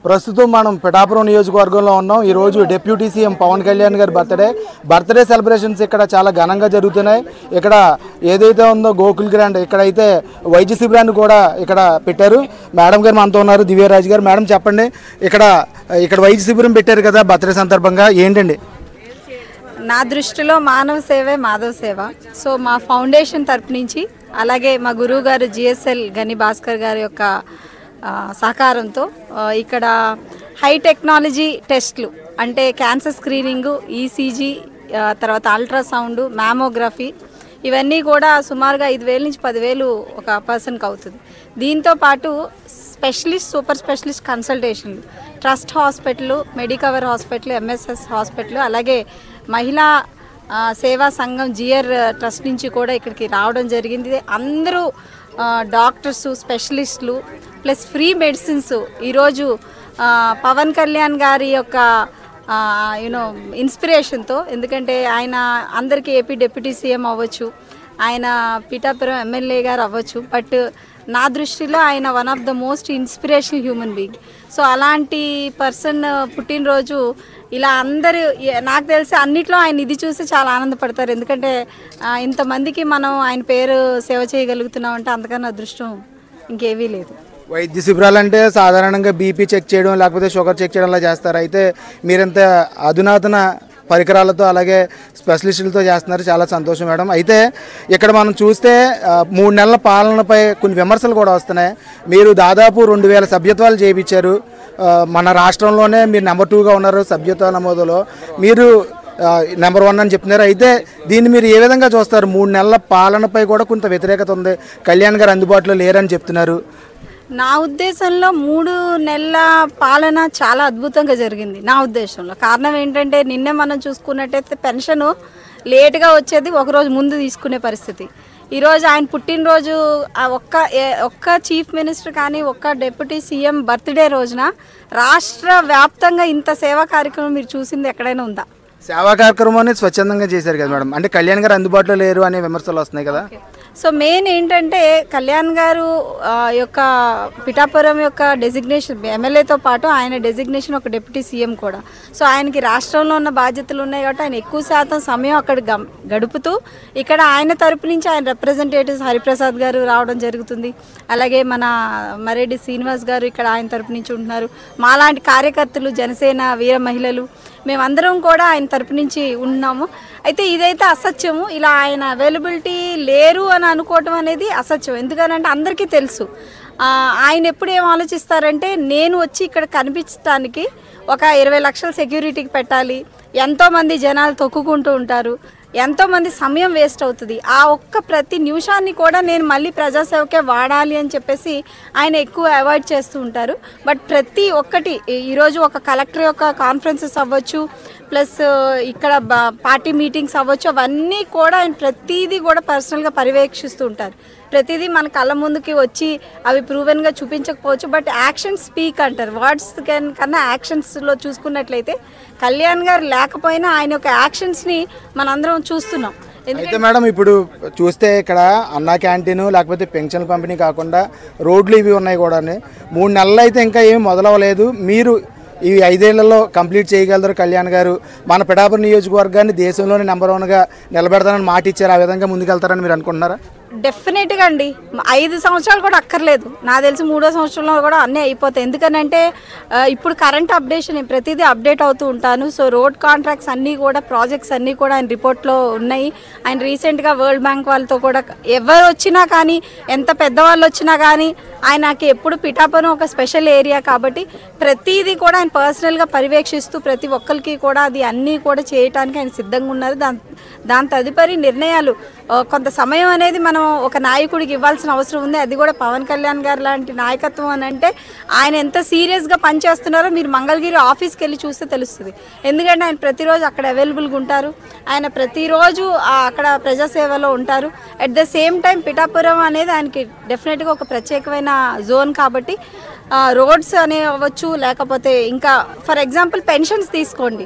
ప్రస్తుతం మనం పిఠాపురం నియోజకవర్గంలో ఉన్నాం. ఈరోజు డిప్యూటీ సీఎం పవన్ కళ్యాణ్ గారి బర్త్డే సెలబ్రేషన్స్ ఇక్కడ చాలా ఘనంగా జరుగుతున్నాయి. ఇక్కడ ఏదైతే ఉందో గోకుల్ గ్రాండ్ ఇక్కడైతే వైద్య శిబిరాన్ని కూడా ఇక్కడ పెట్టారు. మేడం గారు మనతో ఉన్నారు, దివ్యరాజు గారు. మేడం చెప్పండి, ఇక్కడ వైద్య శిబిరం పెట్టారు కదా బర్త్డే సందర్భంగా, ఏంటండి? నా దృష్టిలో మానవ సేవే మాధవ సేవ. సో మా ఫౌండేషన్ తరపు నుంచి, అలాగే మా గురువు గారు జిఎస్ఎల్ గని భాస్కర్ గారి యొక్క సహకారంతో ఇక్కడ హై టెక్నాలజీ టెస్ట్లు అంటే క్యాన్సర్ స్క్రీనింగు, ఈసీజీ, తర్వాత అల్ట్రాసౌండ్, మ్యామోగ్రఫీ, ఇవన్నీ కూడా సుమారుగా 5,000 నుంచి 10,000 ఒక పర్సన్కి అవుతుంది. దీంతోపాటు స్పెషలిస్ట్, సూపర్ స్పెషలిస్ట్ కన్సల్టేషన్లు trust hospital, Medicover hospital, MSS hospital, అలాగే మహిళా సేవా సంఘం జిఆర్ ట్రస్ట్ నుంచి కూడా ఇక్కడికి రావడం జరిగింది. అందరూ డాక్టర్సు, స్పెషలిస్టులు ప్లస్ ఫ్రీ మెడిసిన్స్. ఈరోజు పవన్ కళ్యాణ్ గారి యొక్క ఇన్స్పిరేషన్తో, ఎందుకంటే ఆయన అందరికీ ఏపీ డిప్యూటీ సీఎం అవ్వచ్చు, ఆయన పిఠాపురం ఎమ్మెల్యే గారు అవ్వచ్చు, బట్ నా దృష్టిలో ఆయన one of the most inspirational human being. So అలాంటి పర్సన్ పుట్టినరోజు ఇలా అందరూ, నాకు తెలిసి అన్నిట్లో ఆయన ఇది చూసి చాలా ఆనందపడతారు. ఎందుకంటే ఇంతమందికి మనం ఆయన పేరు సేవ చేయగలుగుతున్నాం అంటే అంతకన్నా అదృష్టం ఇంకేవీ లేదు. వైద్య శిబిరాలు అంటే సాధారణంగా బీపీ చెక్ చేయడం లేకపోతే షుగర్ చెక్ చేయడం అలా చేస్తారు. అయితే మీరంత అధునాతన పరికరాలతో అలాగే స్పెషలిస్టులతో చేస్తున్నారు, చాలా సంతోషం మేడం. అయితే ఇక్కడ మనం చూస్తే 3 నెలల పాలనపై కొన్ని విమర్శలు కూడా వస్తున్నాయి. మీరు దాదాపు 2,000 సభ్యత్వాలు చేయించారు. మన రాష్ట్రంలోనే మీరు నెంబర్ 2గా ఉన్నారు సభ్యత్వ నమోదులో, మీరు నెంబర్ 1 అని చెప్తున్నారు. అయితే దీన్ని మీరు ఏ విధంగా చూస్తారు? 3 నెలల పాలనపై కూడా కొంత వ్యతిరేకత ఉంది, కళ్యాణ్ గారు అందుబాటులో లేరని చెప్తున్నారు. నా ఉద్దేశంలో 3 నెలల పాలన చాలా అద్భుతంగా జరిగింది నా ఉద్దేశంలో. కారణం ఏంటంటే నిన్నే మనం చూసుకున్నట్టయితే పెన్షన్ లేటుగా వచ్చేది, ఒకరోజు ముందు తీసుకునే పరిస్థితి. ఈరోజు ఆయన పుట్టినరోజు ఒక్క చీఫ్ మినిస్టర్ కానీ ఒక్క డిప్యూటీ సీఎం బర్త్డే రోజున రాష్ట్ర వ్యాప్తంగా ఇంత సేవా కార్యక్రమం మీరు చూసింది ఎక్కడైనా ఉందా? సేవా కార్యక్రమాన్ని స్వచ్ఛందంగా చేశారు కదా మేడం. అంటే కళ్యాణ్ గారు అందుబాటులో లేరు అనే విమర్శలు వస్తున్నాయి కదా. సో మెయిన్ ఏంటంటే కళ్యాణ్ గారు యొక్క పిఠాపురం యొక్క డెసిగ్నేషన్ ఎమ్మెల్యేతో పాటు ఆయన డెసిగ్నేషన్ ఒక డిప్యూటీ సీఎం కూడా. సో ఆయనకి రాష్ట్రంలో ఉన్న బాధ్యతలు ఉన్నాయి కాబట్టి ఆయన ఎక్కువ శాతం సమయం అక్కడ గడుపుతూ ఇక్కడ ఆయన తరపు నుంచి ఆయన రిప్రజెంటేటివ్స్ హరిప్రసాద్ గారు రావడం జరుగుతుంది. అలాగే మన మరెడ్డి శ్రీనివాస్ గారు ఇక్కడ ఆయన తరపు నుంచి ఉంటున్నారు. మాలాంటి కార్యకర్తలు, జనసేన వీర మహిళలు, మేమందరం కూడా ఆయన తరపు నుంచి ఉన్నాము. అయితే ఇదైతే అసత్యము. ఇలా ఆయన అవైలబిలిటీ లేరు అని అనుకోవటం అనేది అసత్యం. ఎందుకనంటే అందరికీ తెలుసు ఆయన ఎప్పుడు ఏం ఆలోచిస్తారంటే, నేను వచ్చి ఇక్కడ కనిపించడానికి ఒక 20 లక్షల సెక్యూరిటీకి పెట్టాలి, ఎంతోమంది జనాలు తొక్కుకుంటూ ఉంటారు, ఎంతోమంది సమయం వేస్ట్ అవుతుంది, ఆ ఒక్క ప్రతి నిమిషాన్ని కూడా నేను మళ్ళీ ప్రజాసేవకే వాడాలి అని చెప్పేసి ఆయన ఎక్కువ అవాయిడ్ చేస్తూ ఉంటారు. బట్ ప్రతి ఒక్కటి ఈరోజు ఒక కలెక్టర్ యొక్క కాన్ఫరెన్సెస్ అవ్వచ్చు, ప్లస్ ఇక్కడ పార్టీ మీటింగ్స్ అవ్వచ్చు, అవన్నీ కూడా ఆయన ప్రతిదీ కూడా పర్సనల్గా పర్యవేక్షిస్తూ ఉంటారు. ప్రతిదీ మన కళ్ళ ముందుకి వచ్చి అవి ప్రూవెన్గా చూపించకపోవచ్చు, బట్ యాక్షన్ స్పీక్ అంటారు. వర్డ్స్ కన్నా యాక్షన్స్లో చూసుకున్నట్లయితే కళ్యాణ్ గారు లేకపోయినా ఆయన యొక్క యాక్షన్స్ని మనందరం చూస్తున్నాం. అయితే మేడం ఇప్పుడు చూస్తే ఇక్కడ అన్నా క్యాంటీన్ లేకపోతే పెన్షన్ల పంపిణీ కాకుండా రోడ్లు ఇవి ఉన్నాయి కూడా. 3 నెలలు అయితే ఇంకా ఏమి మొదలవ్వలేదు. మీరు ఈ 5 ఏళ్లలో కంప్లీట్ చేయగలరు కళ్యాణ్ గారు. మన పిఠాపురం నియోజకవర్గాన్ని దేశంలోనే నెంబర్ 1గా నిలబెడతానని మాట ఇచ్చారు. ఆ విధంగా ముందుకెళ్తారని మీరు అనుకుంటున్నారా? డెఫినెట్గా అండి. 5 సంవత్సరాలు కూడా అక్కర్లేదు, నాకు తెలిసి 3వ సంవత్సరంలో కూడా అన్నీ అయిపోతాయి. ఎందుకనంటే ఇప్పుడు కరెంట్ అప్డేషన్ ప్రతిదీ అప్డేట్ అవుతూ ఉంటాను. సో రోడ్ కాంట్రాక్ట్స్ అన్నీ కూడా, ప్రాజెక్ట్స్ అన్నీ కూడా ఆయన రిపోర్ట్లో ఉన్నాయి. ఆయన రీసెంట్గా వరల్డ్ బ్యాంక్ వాళ్ళతో కూడా ఎవరు వచ్చినా కానీ, ఎంత పెద్దవాళ్ళు వచ్చినా కానీ, ఆయనకి ఎప్పుడు పిఠాపురం ఒక స్పెషల్ ఏరియా కాబట్టి ప్రతిదీ కూడా ఆయన పర్సనల్గా పర్యవేక్షిస్తూ ప్రతి ఒక్కరికి కూడా అది అన్నీ కూడా చేయటానికి ఆయన సిద్ధంగా ఉన్నారు. దాని తదుపరి నిర్ణయాలు కొంత సమయం అనేది మనం ఒక నాయకుడికి ఇవ్వాల్సిన అవసరం ఉంది. అది కూడా పవన్ కళ్యాణ్ గారు లాంటి నాయకత్వం అని అంటే ఆయన ఎంత సీరియస్గా పనిచేస్తున్నారో మీరు మంగళగిరి ఆఫీస్కి వెళ్ళి చూస్తే తెలుస్తుంది. ఎందుకంటే ఆయన ప్రతిరోజు అక్కడ అవైలబుల్గా ఉంటారు, ఆయన ప్రతిరోజు అక్కడ ప్రజాసేవలో ఉంటారు. At the same time Pithapuram అనేది ఆయనకి డెఫినెట్గా ఒక ప్రత్యేకమైన జోన్ కాబట్టి రోడ్స్ అనే అవ్వచ్చు, లేకపోతే ఇంకా ఫర్ ఎగ్జాంపుల్ పెన్షన్స్ తీసుకోండి.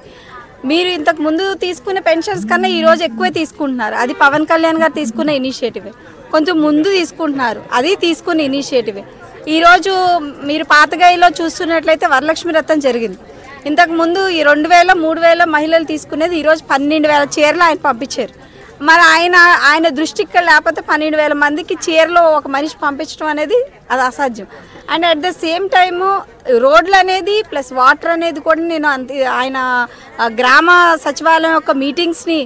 మీరు ఇంతకు ముందు తీసుకునే పెన్షన్స్ కన్నా ఈరోజు ఎక్కువే తీసుకుంటున్నారు. అది పవన్ కళ్యాణ్ గారు తీసుకునే ఇనిషియేటివే. కొంచెం ముందు తీసుకుంటున్నారు, అది తీసుకునే ఇనిషియేటివే. ఈరోజు మీరు పాతగాయిలో చూస్తున్నట్లయితే వరలక్ష్మి రథం జరిగింది. ఇంతకుముందు ఈ 2000, 3000 మహిళలు తీసుకునేది ఈరోజు 12,000 చీరలు ఆయన పంపించారు. మరి ఆయన దృష్టి ఇక్కడ లేకపోతే 12,000 మందికి చీరలో ఒక మనిషి పంపించడం అనేది అది అసాధ్యం. And at the same time రోడ్లు అనేది ప్లస్ వాటర్ అనేది కూడా నేను ఆయన గ్రామ సచివాలయం యొక్క మీటింగ్స్ని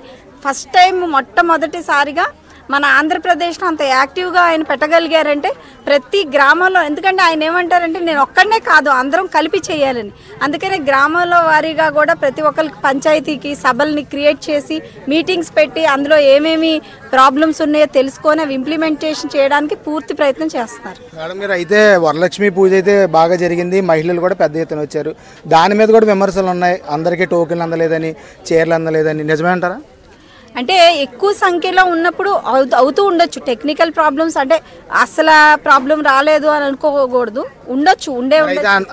ఫస్ట్ టైం మొట్టమొదటిసారిగా మన ఆంధ్రప్రదేశ్లో అంత యాక్టివ్గా ఆయన పెట్టగలిగారంటే ప్రతి గ్రామంలో. ఎందుకంటే ఆయన ఏమంటారంటే నేను ఒక్కడనే కాదు అందరం కలిపి చేయాలని. అందుకనే గ్రామంలో వారీగా కూడా ప్రతి ఒక్కరికి పంచాయతీకి సభల్ని క్రియేట్ చేసి మీటింగ్స్ పెట్టి అందులో ఏమేమి ప్రాబ్లమ్స్ ఉన్నాయో తెలుసుకొని అవి ఇంప్లిమెంటేషన్ చేయడానికి పూర్తి ప్రయత్నం చేస్తున్నారు. మేడం గారు, అయితే వరలక్ష్మి పూజ అయితే బాగా జరిగింది, మహిళలు కూడా పెద్ద ఎత్తున వచ్చారు. దాని మీద కూడా విమర్శలు ఉన్నాయి, అందరికీ టోకెన్లు అందలేదని, చీరలు అందలేదని. నిజమే అంటారా? అంటే ఎక్కువ సంఖ్యలో ఉన్నప్పుడు అవుతూ ఉండొచ్చు టెక్నికల్ ప్రాబ్లమ్స్. అంటే అసలు ప్రాబ్లం రాలేదు అని అనుకోకూడదు, ఉండొచ్చు,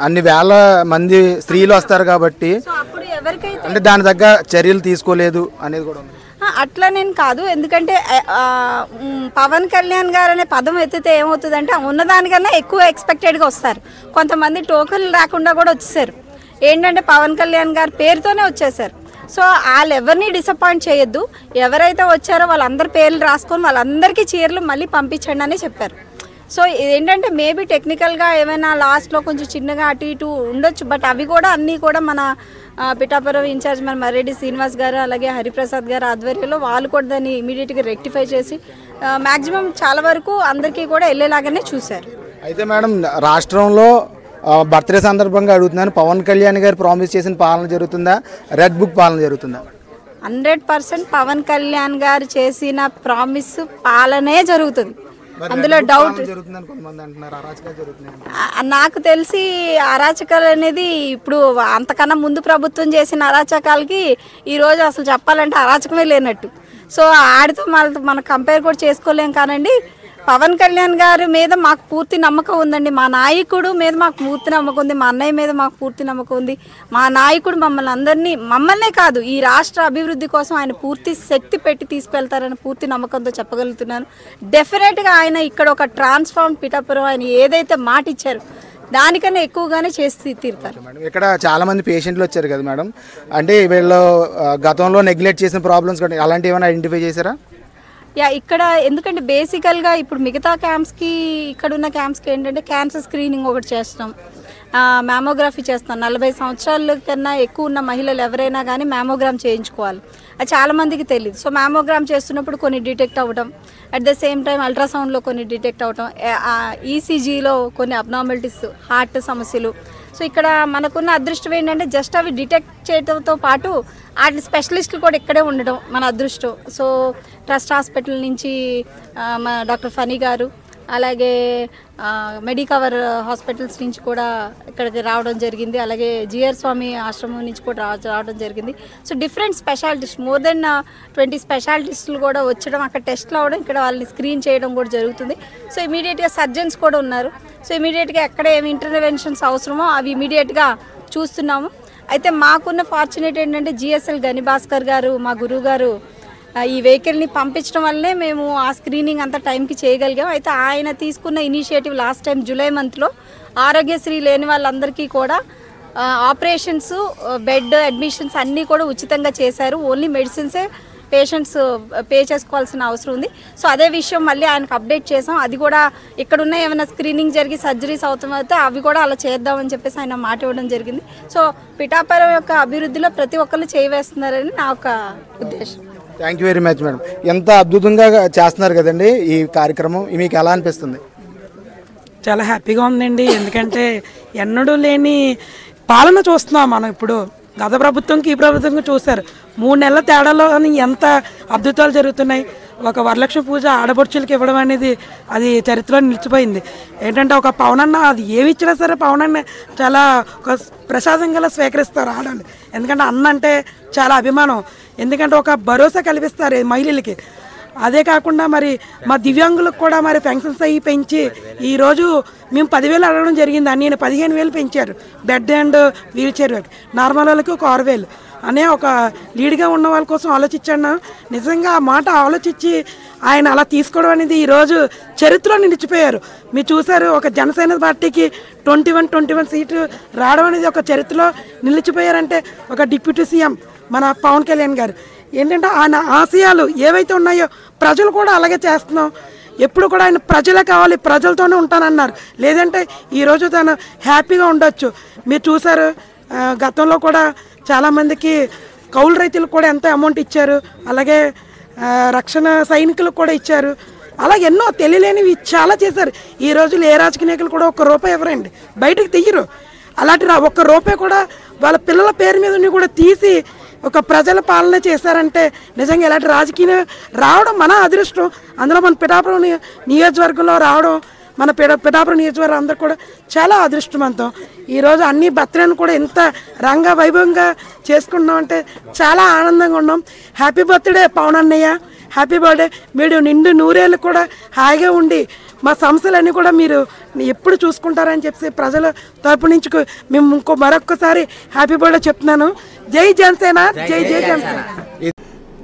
అన్ని వేల మంది స్త్రీలు వస్తారు కాబట్టి అప్పుడు ఎవరికైతే అంటే దాని తగ్గ చర్యలు తీసుకోలేదు అనేది కూడా ఉంది. అట్లా నేను కాదు. ఎందుకంటే పవన్ కళ్యాణ్ గారు అనే పదం ఎత్తితే ఏమవుతుందంటే ఉన్నదానికన్నా ఎక్కువ ఎక్స్పెక్టెడ్గా వస్తారు. కొంతమంది టోకెన్లు రాకుండా కూడా వచ్చేసారు. ఏంటంటే పవన్ కళ్యాణ్ గారి పేరుతోనే వచ్చేసారు. సో వాళ్ళు ఎవరిని డిసప్పాయింట్ చేయొద్దు, ఎవరైతే వచ్చారో వాళ్ళందరి పేర్లు రాసుకొని వాళ్ళందరికీ చీరలు మళ్ళీ పంపించండి అని చెప్పారు. సో ఏంటంటే మేబీ టెక్నికల్గా ఏమైనా లాస్ట్లో కొంచెం చిన్నగా అటు ఇటు ఉండొచ్చు, బట్ అవి కూడా అన్నీ కూడా మన పిఠాపురం ఇన్ఛార్జ్ మన మర్రెడ్డి శ్రీనివాస్ గారు అలాగే హరిప్రసాద్ గారు ఆధ్వర్యంలో వాళ్ళు కూడా దాన్ని ఇమీడియట్గా రెక్టిఫై చేసి మ్యాక్సిమం చాలా వరకు అందరికీ కూడా వెళ్ళేలాగానే చూశారు. అయితే మేడం, రాష్ట్రంలో బర్త్డే సందర్భంగా అడుగుతున్నాను, పవన్ కళ్యాణ్ గారు ప్రామిస్ చేసిన పాలన జరుగుతుందా, రెడ్ బుక్ పాలన జరుగుతుందా? 100% పవన్ కళ్యాణ్ గారు చేసిన ప్రామిస్ పాలనే జరుగుతుంది, అందులో డౌట్. నాకు తెలిసి అరాచకాలు అనేది ఇప్పుడు అంతకన్నా ముందు ప్రభుత్వం చేసిన అరాచకాలకి ఈరోజు అసలు చెప్పాలంటే అరాచకమే లేనట్టు. సో ఆడితో మనం కంపేర్ కూడా చేసుకోలేం. కానండి పవన్ కళ్యాణ్ గారి మీద మాకు పూర్తి నమ్మకం ఉందండి. మా నాయకుడు మీద మాకు పూర్తి నమ్మకం ఉంది, మా అన్నయ్య మీద మాకు పూర్తి నమ్మకం ఉంది. మా నాయకుడు మమ్మల్నే కాదు ఈ రాష్ట్ర అభివృద్ధి కోసం ఆయన పూర్తి శక్తి పెట్టి తీసుకెళ్తారని పూర్తి నమ్మకంతో చెప్పగలుగుతున్నాను. డెఫినెట్గా ఆయన ఇక్కడ ఒక ట్రాన్స్ఫార్మ్ పిఠాపురం ఆయన ఏదైతే మాట ఇచ్చారు దానికన్నా ఎక్కువగానే చేసి తీరుతారు. ఇక్కడ చాలా మంది పేషెంట్లు వచ్చారు కదా మేడం, అంటే వీళ్ళు గతంలో నెగ్లెక్ట్ చేసిన ప్రాబ్లమ్స్ అలాంటివి ఏమైనా ఐడెంటిఫై చేశారా? ఇక్కడ ఎందుకంటే బేసికల్గా ఇప్పుడు మిగతా క్యాంప్స్కి ఇక్కడున్న క్యాంప్స్కి ఏంటంటే క్యాన్సర్ స్క్రీనింగ్ ఒకటి చేస్తాం, మ్యామోగ్రఫీ చేస్తాం. 40 సంవత్సరాల కన్నా ఎక్కువ ఉన్న మహిళలు ఎవరైనా కానీ మ్యామోగ్రామ్ చేయించుకోవాలి, అది చాలామందికి తెలియదు. సో మ్యామోగ్రామ్ చేస్తున్నప్పుడు కొన్ని డిటెక్ట్ అవ్వడం, అట్ ద సేమ్ టైం అల్ట్రాసౌండ్లో కొన్ని డిటెక్ట్ అవ్వటం, ఈసీజీలో కొన్ని అబ్నార్మాలిటీస్, హార్ట్ సమస్యలు. సో ఇక్కడ మనకున్న అదృష్టం ఏంటంటే జస్ట్ అవి డిటెక్ట్ చేయడంతో పాటు వాటి స్పెషలిస్టులు కూడా ఇక్కడే ఉండడం మన అదృష్టం. సో ట్రస్ట్ హాస్పిటల్ నుంచి మన డాక్టర్ ఫనీ గారు అలాగే మెడికవర్ హాస్పిటల్స్ నుంచి కూడా ఇక్కడికి రావడం జరిగింది, అలాగే జిఆర్ స్వామి ఆశ్రమం నుంచి కూడా రావడం జరిగింది. So different specialities, more than 20 స్పెషాలిటీస్లు కూడా వచ్చడం, అక్కడ టెస్ట్లు అవ్వడం, ఇక్కడ వాళ్ళని స్క్రీన్ చేయడం కూడా జరుగుతుంది. సో ఇమీడియట్గా సర్జన్స్ కూడా ఉన్నారు. సో ఇమీడియట్గా ఎక్కడ ఏమి ఇంటర్వెన్షన్స్ అవసరమో అవి ఇమీడియట్గా చూస్తున్నాము. అయితే మాకున్న ఫార్చునేట్ ఏంటంటే జిఎస్ఎల్ గనిభాస్కర్ గారు మా గురువు గారు ఈ వెహికల్ని పంపించడం వల్లనే మేము ఆ స్క్రీనింగ్ అంతా టైంకి చేయగలిగాం. అయితే ఆయన తీసుకున్న ఇనిషియేటివ్ లాస్ట్ టైం జూలై మంత్లో ఆరోగ్యశ్రీ లేని వాళ్ళందరికీ కూడా ఆపరేషన్స్, బెడ్ అడ్మిషన్స్ అన్నీ కూడా ఉచితంగా చేశారు. ఓన్లీ మెడిసిన్సే పేషెంట్స్ పే చేసుకోవాల్సిన అవసరం ఉంది. సో అదే విషయం మళ్ళీ ఆయనకు అప్డేట్ చేసాం. అది కూడా ఇక్కడున్న ఏమైనా స్క్రీనింగ్ జరిగి సర్జరీస్ అవుతామైతే అవి కూడా అలా చేద్దామని చెప్పేసి ఆయన మాట ఇవ్వడం జరిగింది. సో పిఠాపురం యొక్క అభివృద్ధిలో ప్రతి ఒక్కరు చేయవేస్తున్నారని నా ఒక ఉద్దేశం. Thank you very much madam. ఎంత అద్భుతంగా చేస్తున్నారు కదండి ఈ కార్యక్రమం, మీకు ఎలా అనిపిస్తుంది? చాలా హ్యాపీగా ఉందండి, ఎందుకంటే ఎన్నడూ లేని పాలన చూస్తున్నాం మనం. ఇప్పుడు గత ప్రభుత్వంకి ఈ ప్రభుత్వంకి చూశారు, 3 నెలల తేడాలో ఎంత అద్భుతాలు జరుగుతున్నాయి. ఒక వరలక్ష్మి పూజ ఆడపడుచులకి ఇవ్వడం అనేది అది చరిత్రలో నిలిచిపోయింది. ఏంటంటే ఒక పవనన్న అది ఏమి ఇచ్చినా సరే పవనన్న చాలా ఒక ప్రసాదంగా స్వీకరిస్తారు ఆడాలి. ఎందుకంటే అన్న అంటే చాలా అభిమానం, ఎందుకంటే ఒక భరోసా కల్పిస్తారు మహిళలకి. అదే కాకుండా మరి మా దివ్యాంగులకు కూడా మరి పెన్షన్స్ అయ్యి పెంచి ఈరోజు మేము 10,000 అడగడం జరిగింది, నేను 15,000 పెంచారు. Bed and wheelchair normal వాళ్ళకి ఒక 6,000 అనే ఒక లీడ్గా ఉన్న వాళ్ళ కోసం ఆలోచించాను. నిజంగా ఆ మాట ఆలోచించి ఆయన అలా తీసుకోవడం అనేది ఈరోజు చరిత్రలో నిలిచిపోయారు. మీరు చూసారు, ఒక జనసేన పార్టీకి 21 సీట్లు రావడం అనేది ఒక చరిత్రలో నిలిచిపోయారంటే ఒక డిప్యూటీ సీఎం మన పవన్ కళ్యాణ్ గారు. ఏంటంటే ఆయన ఆశయాలు ఏవైతే ఉన్నాయో ప్రజలు కూడా అలాగే చేస్తున్నాం. ఎప్పుడు కూడా ఆయన ప్రజలే కావాలి, ప్రజలతోనే ఉంటానన్నారు. లేదంటే ఈరోజు తను హ్యాపీగా ఉండొచ్చు. మీరు చూసారు, గతంలో కూడా చాలామందికి కౌలు రైతులకు కూడా ఎంత అమౌంట్ ఇచ్చారు, అలాగే రక్షణ సైనికులకు కూడా ఇచ్చారు. అలా ఎన్నో తెలియలేనివి చాలా చేశారు. ఈ రోజులు ఏ రాజకీయ నాయకులు కూడా ₹1 ఇవ్వరండి, బయటకు తీయరు. అలాంటి ₹1 కూడా వాళ్ళ పిల్లల పేరు మీద కూడా తీసి ఒక ప్రజల పాలన చేశారంటే నిజంగా ఇలాంటి రాజకీయ రావడం మన అదృష్టం. అందులో మన పిఠాపురం నియోజకవర్గంలో రావడం, మన పిఠాపురం నియోజకవర్గం అందరూ కూడా చాలా అదృష్టవంతం. ఈరోజు అన్ని బర్త్డేను కూడా ఇంత రంగ వైభవంగా చేసుకుంటున్నాం అంటే చాలా ఆనందంగా ఉన్నాం. హ్యాపీ బర్త్డే పవన్ అన్నయ్య, హ్యాపీ బర్త్డే. మీరు నిండు నూరేళ్ళు కూడా హాయిగా ఉండి మా సమస్యలన్నీ కూడా మీరు ఎప్పుడు చూసుకుంటారని చెప్పి ప్రజల తరపు నుంచి మేము మరొక్కసారి హ్యాపీ బర్త్డే చెప్తున్నాను. జై జనసేన, జై జై జనసేన.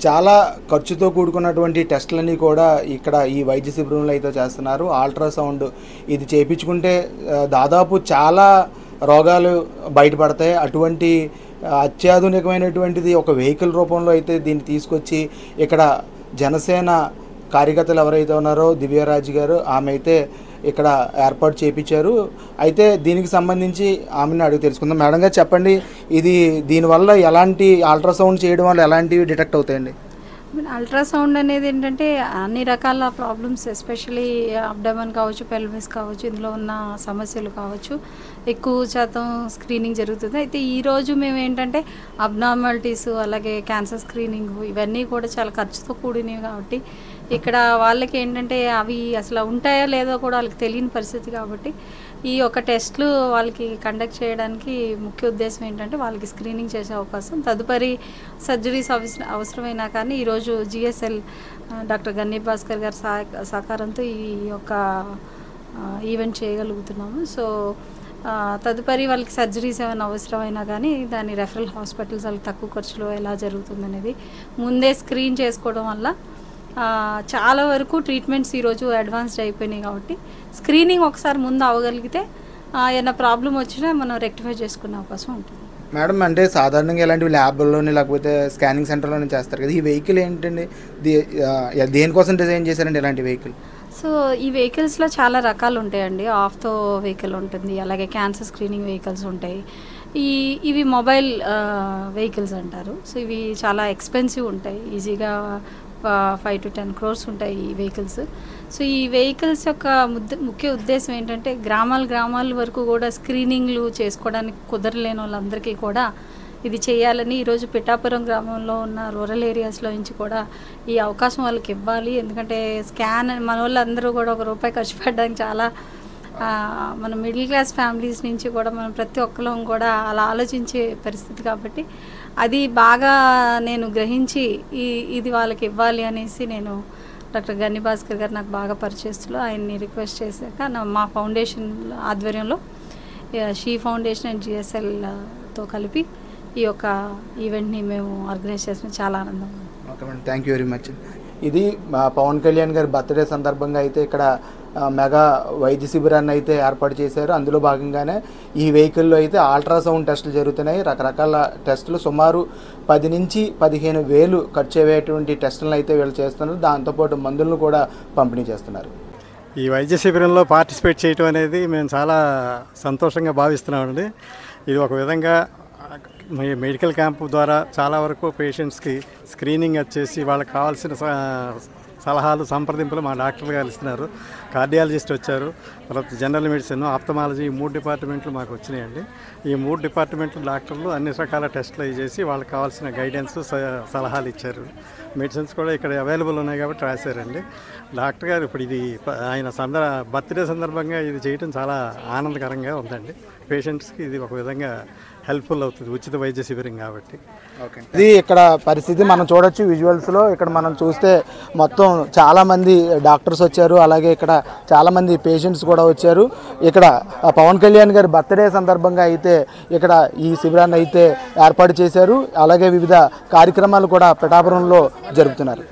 చాలా ఖర్చుతో కూడుకున్నటువంటి టెస్టులన్నీ కూడా ఇక్కడ ఈ వైద్య శిబిరంలో అయితే చేస్తున్నారు. అల్ట్రాసౌండ్ ఇది చేయించుకుంటే దాదాపు చాలా రోగాలు బయటపడతాయి. అటువంటి అత్యాధునికమైనటువంటిది ఒక వెహికల్ రూపంలో అయితే దీన్ని తీసుకొచ్చి ఇక్కడ జనసేన కార్యకర్తలు ఎవరైతే ఉన్నారో దివ్యరాజ్ గారు, ఆమె అయితే ఇక్కడ ఏర్పాటు చేయించారు. అయితే దీనికి సంబంధించి ఆమెను అడిగి తెలుసుకుందాం. మేడం గారు చెప్పండి, దీనివల్ల ఎలాంటి అల్ట్రాసౌండ్ చేయడం వల్ల ఎలాంటివి డిటెక్ట్ అవుతాయండి? అల్ట్రాసౌండ్ అనేది ఏంటంటే అన్ని రకాల ప్రాబ్లమ్స్, ఎస్పెషలీ అబ్డమన్ కావచ్చు, పెల్విస్ కావచ్చు, ఇందులో ఉన్న సమస్యలు కావచ్చు, ఎక్కువ శాతం స్క్రీనింగ్ జరుగుతుంది. అయితే ఈరోజు మేము ఏంటంటే అబ్నార్మాలిటీస్, అలాగే క్యాన్సర్ స్క్రీనింగ్, ఇవన్నీ కూడా చాలా ఖర్చుతో కూడినవి కాబట్టి ఇక్కడ వాళ్ళకి ఏంటంటే అవి అసలు ఉంటాయో లేదో కూడా వాళ్ళకి తెలియని పరిస్థితి కాబట్టి ఈ యొక్క టెస్ట్లు వాళ్ళకి కండక్ట్ చేయడానికి ముఖ్య ఉద్దేశం ఏంటంటే వాళ్ళకి స్క్రీనింగ్ చేసే అవకాశం, తదుపరి సర్జరీస్ అవసరమైనా కానీ ఈరోజు జిఎస్ఎల్ డాక్టర్ గన్ని భాస్కర్ గారి సహకారంతో ఈ యొక్క ఈవెంట్ చేయగలుగుతున్నాము. సో తదుపరి వాళ్ళకి సర్జరీస్ ఏమైనా అవసరమైనా కానీ దాని రెఫరల్ హాస్పిటల్స్ వాళ్ళకి తక్కువ ఖర్చులో ఎలా జరుగుతుందనేది ముందే స్క్రీన్ చేసుకోవడం వల్ల చాలా వరకు ట్రీట్మెంట్స్ ఈరోజు అడ్వాన్స్డ్ అయిపోయినాయి కాబట్టి స్క్రీనింగ్ ఒకసారి ముందు అవ్వగలిగితే ఏమైనా ప్రాబ్లం వచ్చినా మనం రెక్టిఫై చేసుకునే అవకాశం ఉంటుంది. మేడం, అంటే సాధారణంగా ఇలాంటివి ల్యాబ్లోనే లేకపోతే స్కానింగ్ సెంటర్లోనే చేస్తారు కదా, ఈ వెహికల్ ఏంటండి, దేనికోసం డిజైన్ చేశారండి ఇలాంటి వెహికల్? సో ఈ వెహికల్స్లో చాలా రకాలు ఉంటాయండి. ఆఫ్తో వెహికల్ ఉంటుంది, అలాగే క్యాన్సర్ స్క్రీనింగ్ వెహికల్స్ ఉంటాయి. ఇవి మొబైల్ వెహికల్స్ అంటారు. సో ఇవి చాలా ఎక్స్పెన్సివ్ ఉంటాయి, ఈజీగా 5 to 10 crores ఉంటాయి ఈ వెహికల్స్. సో ఈ వెహికల్స్ యొక్క ముఖ్య ఉద్దేశం ఏంటంటే గ్రామాల వరకు కూడా స్క్రీనింగ్లు చేసుకోవడానికి కుదరలేని వాళ్ళందరికీ కూడా ఇది చేయాలని ఈరోజు పిఠాపురం గ్రామంలో ఉన్న రూరల్ ఏరియాస్లో నుంచి కూడా ఈ అవకాశం వాళ్ళకి ఇవ్వాలి. ఎందుకంటే స్కాన్ మన వాళ్ళందరూ కూడా ₹1 ఖర్చు పెట్టడానికి చాలా మన మిడిల్ క్లాస్ ఫ్యామిలీస్ నుంచి కూడా మనం ప్రతి ఒక్కరం కూడా అలా ఆలోచించే పరిస్థితి కాబట్టి అది బాగా నేను గ్రహించి ఇది వాళ్ళకి ఇవ్వాలి అనేసి నేను డాక్టర్ గన్ని భాస్కర్ గారు నాకు బాగా పరిచయస్తులు, ఆయన్ని రిక్వెస్ట్ చేశాక మా ఫౌండేషన్ ఆధ్వర్యంలో షీ ఫౌండేషన్ అండ్ జిఎస్ఎల్తో కలిపి ఈ యొక్క ఈవెంట్ని మేము ఆర్గనైజ్ చేసిన చాలా ఆనందం. Okay madam, thank you very much. ఇది పవన్ కళ్యాణ్ గారి బర్త్డే సందర్భంగా అయితే ఇక్కడ మెగా వైద్య శిబిరాన్ని అయితే ఏర్పాటు చేశారు. అందులో భాగంగానే ఈ వెహికల్లో అయితే అల్ట్రాసౌండ్ టెస్టులు జరుగుతున్నాయి. రకరకాల టెస్టులు సుమారు 10 నుంచి 15 వేలు ఖర్చు అయ్యేటువంటి టెస్టులను అయితే వీళ్ళు చేస్తున్నారు. దాంతోపాటు మందులను కూడా పంపిణీ చేస్తున్నారు. ఈ వైద్య శిబిరంలో పార్టిసిపేట్ చేయడం అనేది మేము చాలా సంతోషంగా భావిస్తున్నామండి. ఇది ఒక విధంగా మెడికల్ క్యాంపు ద్వారా చాలా వరకు పేషెంట్స్కి స్క్రీనింగ్ వచ్చేసి వాళ్ళకి కావాల్సిన సలహాలు సంప్రదింపులు మా డాక్టర్లు గారు ఇస్తున్నారు. కార్డియాలజిస్ట్ వచ్చారు, తర్వాత జనరల్ మెడిసిన్, ఆప్థమాలజీ, ఈ 3 డిపార్ట్మెంట్లు మాకు వచ్చినాయండి. ఈ 3 డిపార్ట్మెంట్ల డాక్టర్లు అన్ని రకాల టెస్టులు చేసి వాళ్ళకి కావాల్సిన గైడెన్స్ సలహాలు ఇచ్చారు. మెడిసిన్స్ కూడా ఇక్కడ అవైలబుల్ ఉన్నాయి కాబట్టి రాశారండి. డాక్టర్ గారు ఇప్పుడు ఇది ఆయన బర్త్డే సందర్భంగా ఇది చేయడం చాలా ఆనందకరంగా ఉందండి. పేషెంట్స్కి ఇది ఒక విధంగా హెల్ప్ఫుల్ అవుతుంది, ఉచిత వైద్య శిబిరం కాబట్టి. ఓకే, ఇది ఇక్కడ పరిస్థితి మనం చూడొచ్చు విజువల్స్లో. ఇక్కడ మనం చూస్తే మొత్తం చాలామంది డాక్టర్స్ వచ్చారు, అలాగే ఇక్కడ చాలామంది పేషెంట్స్ కూడా వచ్చారు. ఇక్కడ పవన్ కళ్యాణ్ గారి బర్త్డే సందర్భంగా అయితే ఇక్కడ ఈ శిబిరాన్ని అయితే ఏర్పాటు చేశారు. అలాగే వివిధ కార్యక్రమాలు కూడా పిఠాపురంలో జరుపుతున్నారు.